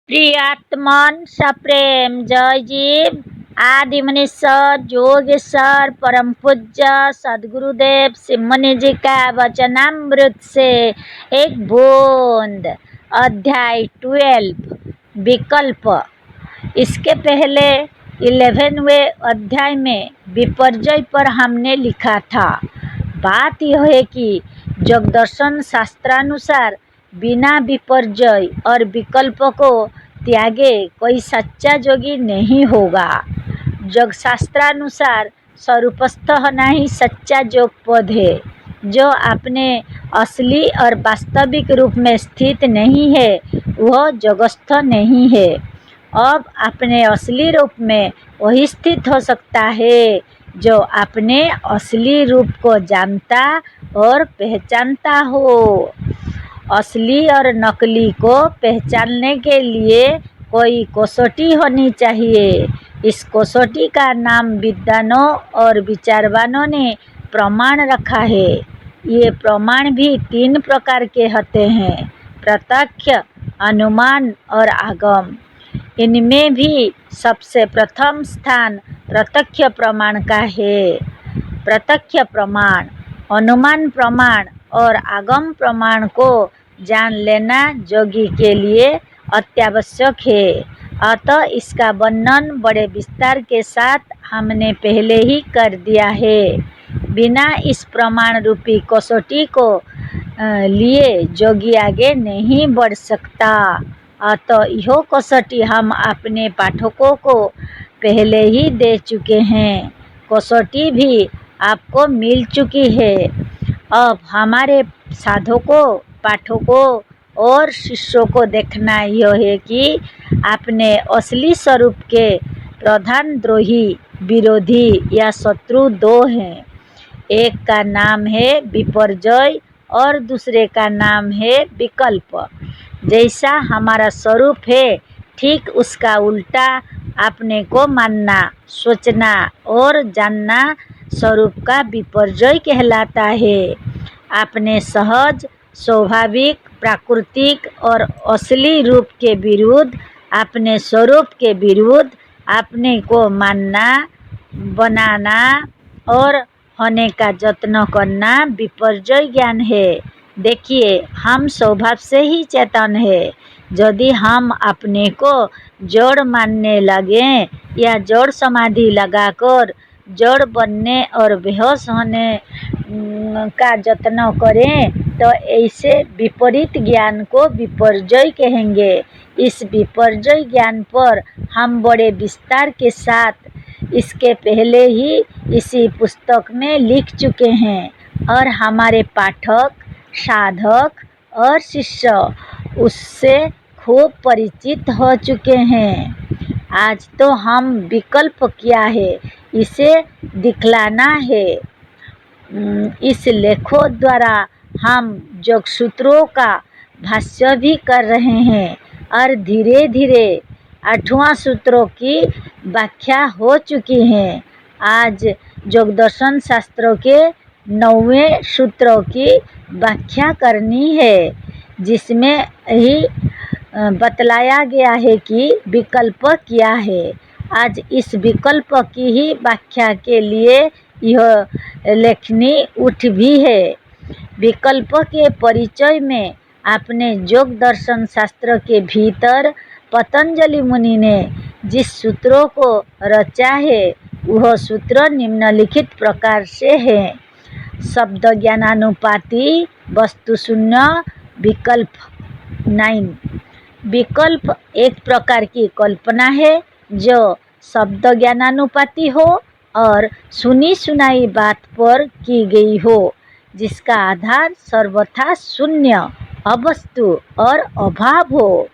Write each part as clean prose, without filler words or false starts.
प्रियात्मन सप्रेम जय जीव आदि मनीश्वर जोगेश्वर परम पूज्य सदगुरुदेव सिमनी जी का वचनामृत से एक बूंद। अध्याय 12 विकल्प। इसके पहले 11वें अध्याय में विपर्जय पर हमने लिखा था। बात यह है कि जगदर्शन शास्त्रानुसार बिना विपर्जय और विकल्प को त्यागे कोई सच्चा योगी नहीं होगा। जग शास्त्रानुसार स्वरूपस्थ होना ही सच्चा योग पद है, जो अपने असली और वास्तविक रूप में स्थित नहीं है वह जगस्थ नहीं है। अब अपने असली रूप में वही स्थित हो सकता है जो अपने असली रूप को जानता और पहचानता हो। असली और नकली को पहचानने के लिए कोई कसौटी होनी चाहिए। इस कसौटी का नाम विद्वानों और विचारवानों ने प्रमाण रखा है। ये प्रमाण भी 3 प्रकार के होते हैं: प्रत्यक्ष, अनुमान और आगम। इनमें भी सबसे प्रथम स्थान प्रत्यक्ष प्रमाण का है। प्रत्यक्ष प्रमाण, अनुमान प्रमाण और आगम प्रमाण को जान लेना योगी के लिए अत्यावश्यक है। अतः इसका वर्णन बड़े विस्तार के साथ हमने पहले ही कर दिया है। बिना इस प्रमाण रूपी कसौटी को लिए योगी आगे नहीं बढ़ सकता। अतः यह कसौटी हम अपने पाठकों को पहले ही दे चुके हैं। कसौटी भी आपको मिल चुकी है। अब हमारे साधकों, पाठकों और शिष्यों को देखना यह है कि अपने असली स्वरूप के प्रधान द्रोही, विरोधी या शत्रु 2 हैं। एक का नाम है विपर्जय और दूसरे का नाम है विकल्प। जैसा हमारा स्वरूप है ठीक उसका उल्टा अपने को मानना, सोचना और जानना स्वरूप का विपर्जय कहलाता है। अपने सहज, स्वाभाविक, प्राकृतिक और असली रूप के विरुद्ध, अपने स्वरूप के विरुद्ध अपने को मानना, बनाना और होने का यत्न करना विपर्जय ज्ञान है। देखिए, हम स्वभाव से ही चेतन है। यदि हम अपने को जड़ मानने लगें या जड़ समाधि लगाकर जड़ बनने और बेहोश होने का यत्न करें तो ऐसे विपरीत ज्ञान को विपर्जय कहेंगे। इस विपर्जय ज्ञान पर हम बड़े विस्तार के साथ इसके पहले ही इसी पुस्तक में लिख चुके हैं और हमारे पाठक, साधक और शिष्य उससे खूब परिचित हो चुके हैं। आज तो हम विकल्प क्या है इसे दिखलाना है। इस लेखों द्वारा हम योग सूत्रों का भाष्य भी कर रहे हैं और धीरे धीरे 8वां सूत्रों की व्याख्या हो चुकी है। आज योग दर्शन शास्त्रों के 9वें सूत्रों की व्याख्या करनी है, जिसमें ही बतलाया गया है कि विकल्प क्या है। आज इस विकल्प की ही व्याख्या के लिए यह लेखनी उठ भी है। विकल्प के परिचय में अपने योग दर्शन शास्त्र के भीतर पतंजलि मुनि ने जिस सूत्रों को रचा है वह सूत्र निम्नलिखित प्रकार से है: शब्द ज्ञानानुपाती वस्तु शून्य विकल्प 9। विकल्प एक प्रकार की कल्पना है जो शब्द ज्ञानानुपाती हो और सुनी सुनाई बात पर की गई हो, जिसका आधार सर्वथा शून्य, अवस्तु और अभाव हो।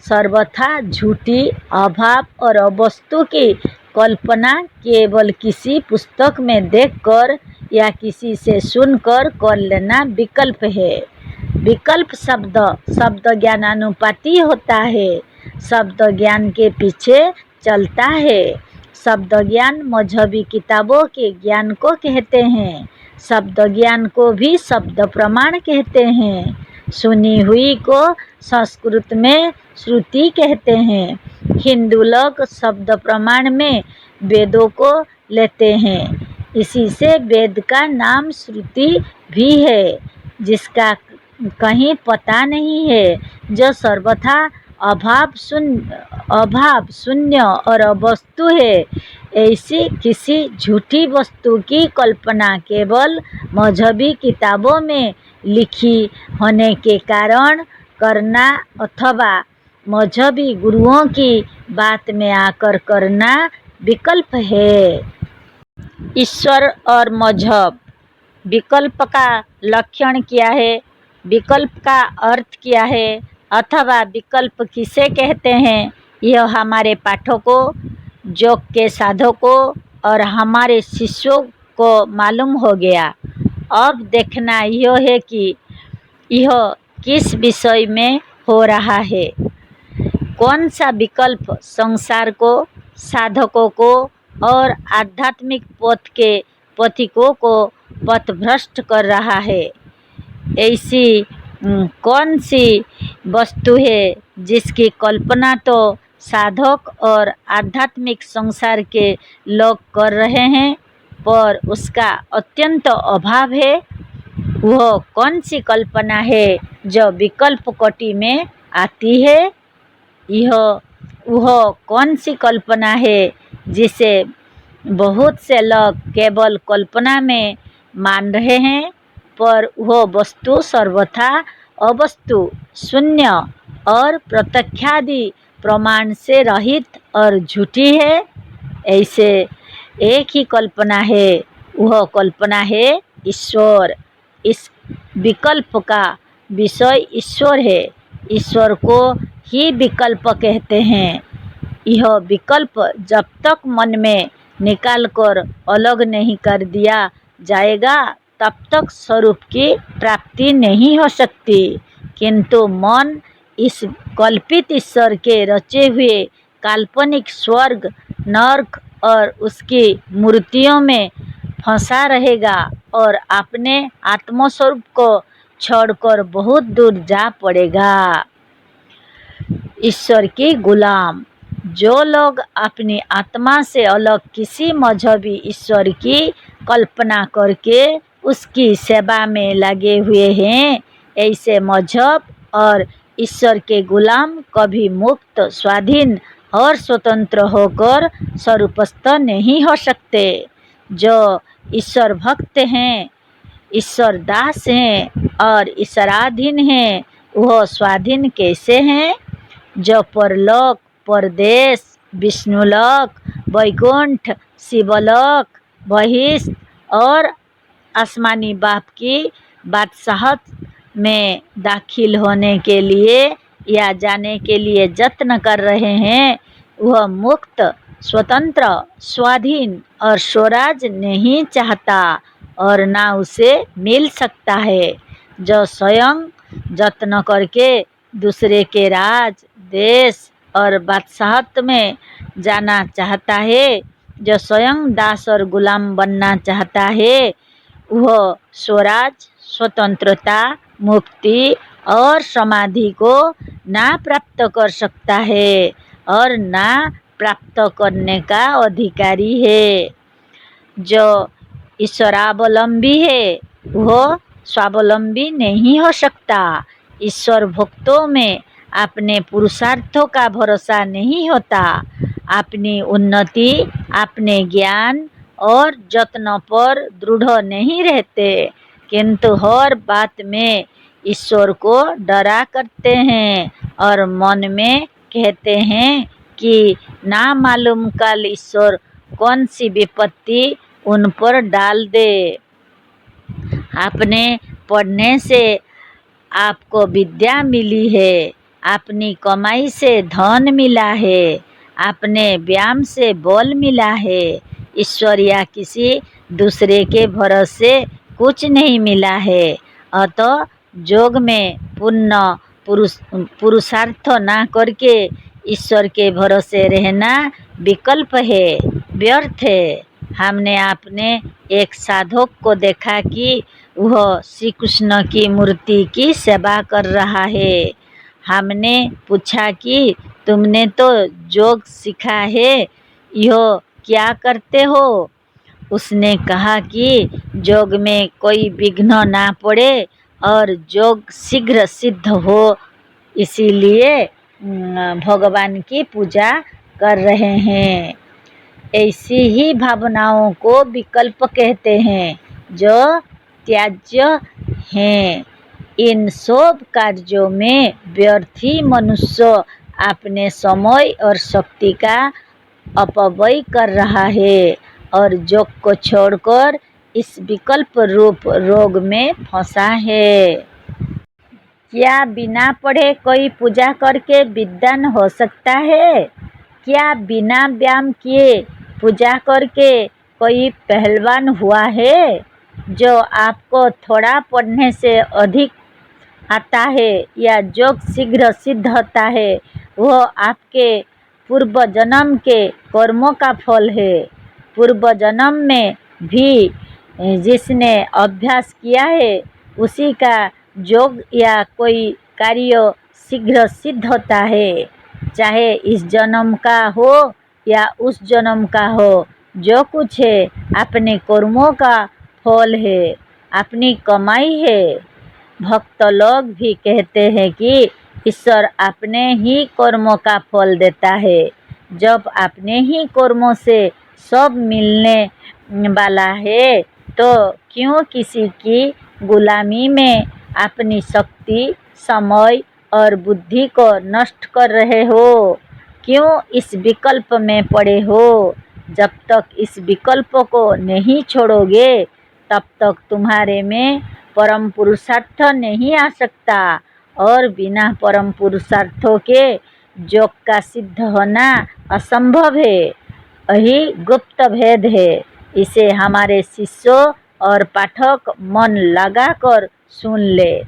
सर्वथा झूठी, अभाव और अवस्तु की कल्पना केवल किसी पुस्तक में देखकर या किसी से सुनकर कर लेना विकल्प है। विकल्प शब्द ज्ञानानुपाती होता है, शब्द ज्ञान के पीछे चलता है। शब्द ज्ञान मजहबी किताबों के ज्ञान को कहते हैं। शब्द ज्ञान को भी शब्द प्रमाण कहते हैं। सुनी हुई को संस्कृत में श्रुति कहते हैं। हिंदू लोग शब्द प्रमाण में वेदों को लेते हैं। इसी से वेद का नाम श्रुति भी है, जिसका कहीं पता नहीं है, जो सर्वथा अभाव शून्य और अवस्तु है। ऐसी किसी झूठी वस्तु की कल्पना केवल मजहबी किताबों में लिखी होने के कारण करना अथवा मजहबी गुरुओं की बात में आकर करना विकल्प है। ईश्वर और मजहब। विकल्प का लक्षण क्या है, विकल्प का अर्थ क्या है, अथवा विकल्प किसे कहते हैं, यह हमारे पाठकों, योग के साधकों और हमारे शिष्यों को मालूम हो गया। अब देखना यह है कि यह किस विषय में हो रहा है। कौन सा विकल्प संसार को, साधकों को और आध्यात्मिक पथ के पथिकों को पथभ्रष्ट कर रहा है। ऐसी कौन सी वस्तु है जिसकी कल्पना तो साधक और आध्यात्मिक संसार के लोग कर रहे हैं, पर उसका अत्यंत अभाव है। वह कौन सी कल्पना है जो विकल्प कोटि में आती है। वह कौन सी कल्पना है जिसे बहुत से लोग केवल कल्पना में मान रहे हैं, पर वह वस्तु सर्वथा अवस्तु, शून्य और प्रत्यक्षादि प्रमाण से रहित और झूठी है। ऐसे एक ही कल्पना है, वह कल्पना है ईश्वर। इस विकल्प का विषय ईश्वर है। ईश्वर को ही विकल्प कहते हैं। यह विकल्प जब तक मन में निकालकर अलग नहीं कर दिया जाएगा, तब तक स्वरूप की प्राप्ति नहीं हो सकती। किंतु मन इस कल्पित ईश्वर के रचे हुए काल्पनिक स्वर्ग, नर्क और उसकी मूर्तियों में फंसा रहेगा और अपने आत्मस्वरूप को छोड़कर बहुत दूर जा पड़ेगा। ईश्वर की गुलाम। जो लोग अपनी आत्मा से अलग किसी मजहबी ईश्वर की कल्पना करके उसकी सेवा में लगे हुए हैं, ऐसे मजहब और ईश्वर के गुलाम कभी मुक्त, स्वाधीन और स्वतंत्र होकर स्वरूपस्थ नहीं हो सकते। जो ईश्वर भक्त हैं, ईश्वर दास हैं और ईश्वराधीन हैं, वह स्वाधीन कैसे हैं। जो परलोक, परदेश, विष्णुलोक, वैकुंठ, शिवलोक, बहिष्ठ और आसमानी बाप की बादशाहत में दाखिल होने के लिए या जाने के लिए यत्न कर रहे हैं, वह मुक्त, स्वतंत्र, स्वाधीन और स्वराज नहीं चाहता और ना उसे मिल सकता है। जो स्वयं यत्न करके दूसरे के राज, देश और बादशाहत में जाना चाहता है, जो स्वयं दास और गुलाम बनना चाहता है, वह स्वराज, स्वतंत्रता, मुक्ति और समाधि को ना प्राप्त कर सकता है और ना प्राप्त करने का अधिकारी है। जो ईश्वरावलंबी है, वह स्वावलंबी नहीं हो सकता। ईश्वर भक्तों में अपने पुरुषार्थों का भरोसा नहीं होता। अपनी उन्नति, अपने ज्ञान और यत्न पर दृढ़ नहीं रहते, किंतु हर बात में ईश्वर को डरा करते हैं और मन में कहते हैं कि ना मालूम कल ईश्वर कौन सी विपत्ति उन पर डाल दे। आपने पढ़ने से आपको विद्या मिली है, अपनी कमाई से धन मिला है, अपने व्यायाम से बल मिला है। ईश्वर या किसी दूसरे के भरोसे कुछ नहीं मिला है। अतः योग में पूर्ण पुरुषार्थ ना करके ईश्वर के भरोसे रहना विकल्प है, व्यर्थ है। हमने अपने एक साधक को देखा कि वह श्री कृष्ण की मूर्ति की सेवा कर रहा है। हमने पूछा कि तुमने तो योग सीखा है, यह क्या करते हो? उसने कहा कि योग में कोई विघ्न ना पड़े और योग शीघ्र सिद्ध हो, इसीलिए भगवान की पूजा कर रहे हैं। ऐसी ही भावनाओं को विकल्प कहते हैं जो त्याज्य हैं। इन सब कार्यों में व्यर्थी मनुष्य अपने समय और शक्ति का अपव्यय कर रहा है और योग को छोड़कर इस विकल्प रूप रोग में फंसा है। क्या बिना पढ़े कोई पूजा करके विद्वान हो सकता है? क्या बिना व्यायाम किए पूजा करके कोई पहलवान हुआ है? जो आपको थोड़ा पढ़ने से अधिक आता है या योग शीघ्र सिद्ध होता है, वह आपके पूर्व जन्म के कर्मों का फल है। पूर्व जन्म में भी जिसने अभ्यास किया है उसी का योग या कोई कार्य शीघ्र सिद्ध होता है, चाहे इस जन्म का हो या उस जन्म का हो। जो कुछ है अपने कर्मों का फल है, अपनी कमाई है। भक्त लोग भी कहते हैं कि ईश्वर अपने ही कर्मों का फल देता है। जब अपने ही कर्मों से सब मिलने वाला है तो क्यों किसी की गुलामी में अपनी शक्ति, समय और बुद्धि को नष्ट कर रहे हो? क्यों इस विकल्प में पड़े हो? जब तक इस विकल्प को नहीं छोड़ोगे तब तक तुम्हारे में परम पुरुषार्थ नहीं आ सकता और बिना परम पुरुषार्थों के योग का सिद्ध होना असंभव है। यही गुप्त भेद है। इसे हमारे शिष्यों और पाठक मन लगाकर सुन ले।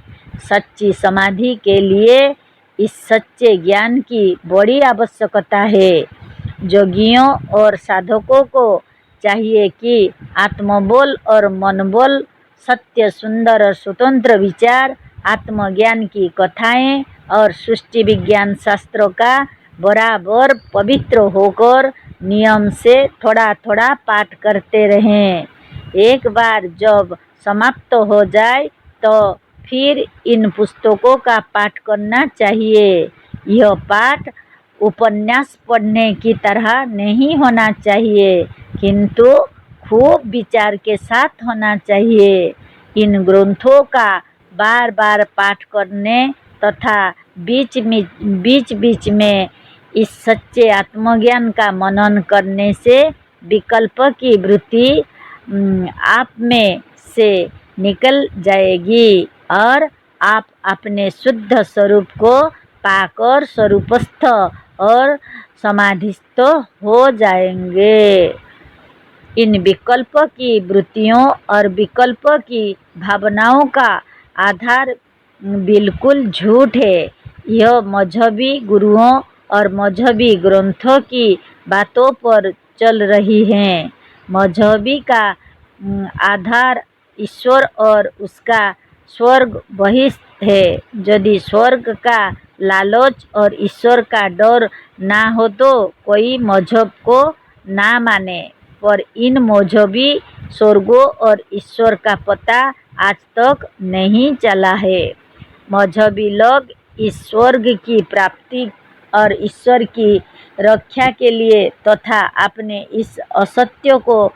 सच्ची समाधि के लिए इस सच्चे ज्ञान की बड़ी आवश्यकता है। योगियों और साधकों को चाहिए कि आत्मबोल और मनबोल, सत्य, सुंदर और स्वतंत्र विचार, आत्मज्ञान की कथाएं और सृष्टि विज्ञान शास्त्रों का बराबर पवित्र होकर नियम से थोड़ा थोड़ा पाठ करते रहें। एक बार जब समाप्त हो जाए तो फिर इन पुस्तकों का पाठ करना चाहिए। यह पाठ उपन्यास पढ़ने की तरह नहीं होना चाहिए, किंतु खूब विचार के साथ होना चाहिए। इन ग्रंथों का बार बार पाठ करने तथा बीच बीच में इस सच्चे आत्मज्ञान का मनन करने से विकल्प की वृत्ति आप में से निकल जाएगी और आप अपने शुद्ध स्वरूप को पाकर स्वरूपस्थ और समाधिस्थ हो जाएंगे। इन विकल्प की वृत्तियों और विकल्प की भावनाओं का आधार बिल्कुल झूठ है। यह मजहबी गुरुओं और मजहबी ग्रंथों की बातों पर चल रही हैं। मजहबी का आधार ईश्वर और उसका स्वर्ग बहिष्ठ है। यदि स्वर्ग का लालच और ईश्वर का डर ना हो तो कोई मजहब को ना माने, पर इन मजहबी स्वर्गों और ईश्वर का पता आज तक नहीं चला है। मजहबी लोग इस स्वर्ग की प्राप्ति और ईश्वर की रक्षा के लिए तथा अपने इस असत्य को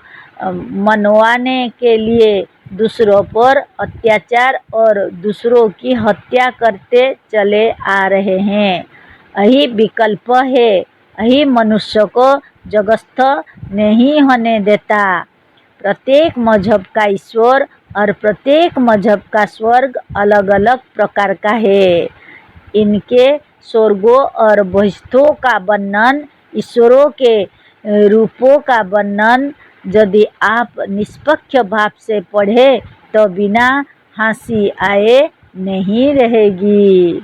मनवाने के लिए दूसरों पर अत्याचार और दूसरों की हत्या करते चले आ रहे हैं। यही विकल्प है, यही मनुष्य को जगस्थ नहीं होने देता। प्रत्येक मजहब का ईश्वर और प्रत्येक मजहब का स्वर्ग अलग अलग प्रकार का है। इनके स्वर्गों और बहिष्ठों का वर्णन, ईश्वरों के रूपों का वर्णन यदि आप निष्पक्ष भाव से पढ़े तो बिना हंसी आए नहीं रहेगी।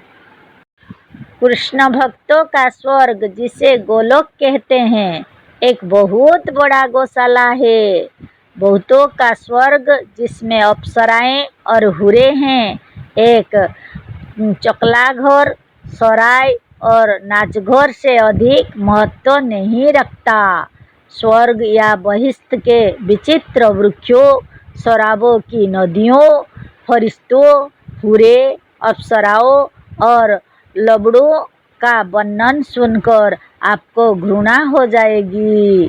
कृष्ण भक्तों का स्वर्ग, जिसे गोलोक कहते हैं, एक बहुत बड़ा गौशाला है। बहुतों का स्वर्ग जिसमें अप्सराएं और हुरे हैं, एक चकलाघर, सराय और नाचघर से अधिक महत्व नहीं रखता। स्वर्ग या बहिष्ठ के विचित्र वृक्षों, शराबों की नदियों, फरिश्तों, हुरे, अप्सराओं और लबड़ों का वर्णन सुनकर आपको घृणा हो जाएगी।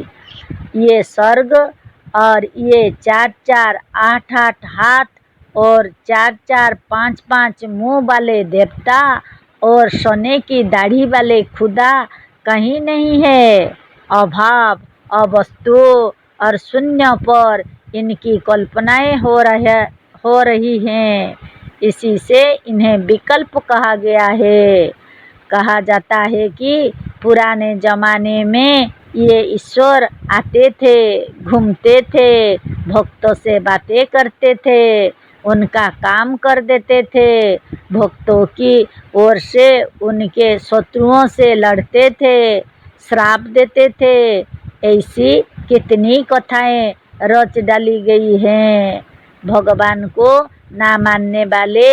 ये स्वर्ग और ये 4-4, 8-8 हाथ और 4-4, 5-5 मुंह वाले देवता और सोने की दाढ़ी वाले खुदा कहीं नहीं है। अभाव, अवस्तु और शून्य पर इनकी कल्पनाएं हो रही हैं। इसी से इन्हें विकल्प कहा गया है। कहा जाता है कि पुराने जमाने में ये ईश्वर आते थे, घूमते थे, भक्तों से बातें करते थे, उनका काम कर देते थे, भक्तों की ओर से उनके शत्रुओं से लड़ते थे, श्राप देते थे। ऐसी कितनी कथाएं रच डाली गई हैं। भगवान को ना मानने वाले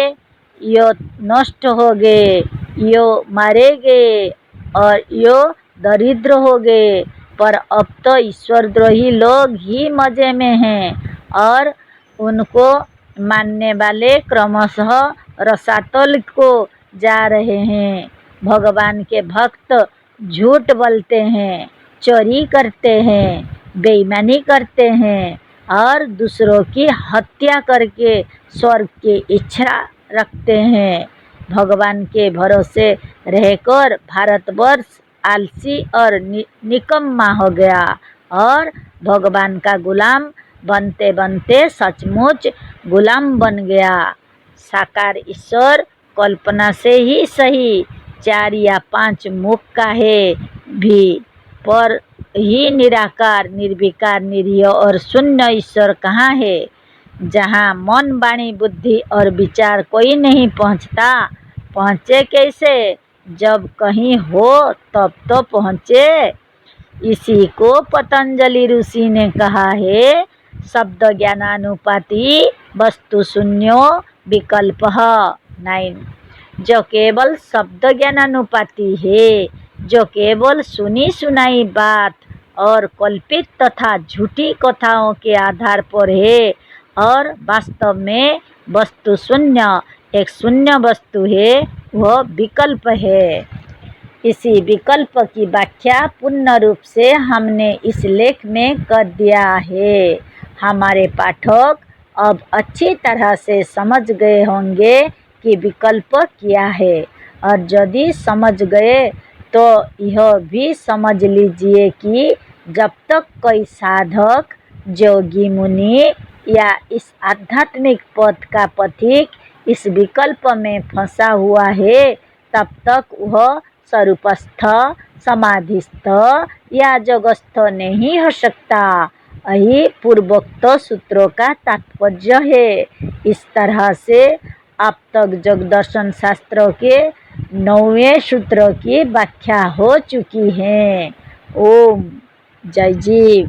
यो नष्ट हो गए, यो मारे गए और यो दरिद्र हो गए। पर अब तो ईश्वरद्रोही लोग ही मजे में हैं और उनको मानने वाले क्रमशः रसातल को जा रहे हैं। भगवान के भक्त झूठ बोलते हैं, चोरी करते हैं, बेईमानी करते हैं और दूसरों की हत्या करके स्वर्ग की इच्छा रखते हैं। भगवान के भरोसे रहकर भारतवर्ष आलसी और निकम्मा हो गया और भगवान का गुलाम बनते बनते सचमुच गुलाम बन गया। साकार ईश्वर कल्पना से ही सही 4 या 5 मुख का है भी, पर ही निराकार, निर्विकार, निरीह और शून्य ईश्वर कहाँ है। जहाँ मन, वाणी, बुद्धि और विचार कोई नहीं पहुँचता, पहुँचे कैसे? जब कहीं हो तब तो पहुँचे। इसी को पतंजलि ऋषि ने कहा है, शब्द ज्ञानानुपाति वस्तु शून्यो विकल्प 9। जो केवल शब्द ज्ञानानुपाति है, जो केवल सुनी सुनाई बात और कल्पित तथा झूठी कथाओं के आधार पर है और वास्तव में वस्तु शून्य एक शून्य वस्तु है, वह विकल्प है। इसी विकल्प की व्याख्या पूर्ण रूप से हमने इस लेख में कर दिया है। हमारे पाठक अब अच्छी तरह से समझ गए होंगे कि विकल्प क्या है, और यदि समझ गए तो यह भी समझ लीजिए कि जब तक कोई साधक, जोगी, मुनि या इस आध्यात्मिक पथ का पथिक इस विकल्प में फंसा हुआ है, तब तक वह स्वरूपस्थ, समाधिस्थ या जगस्थ नहीं हो सकता। यही पूर्वोक्त सूत्रों का तात्पर्य है। इस तरह से अब तक जगदर्शन शास्त्रों के 9वें सूत्र की व्याख्या हो चुकी है। ओम जय जीव।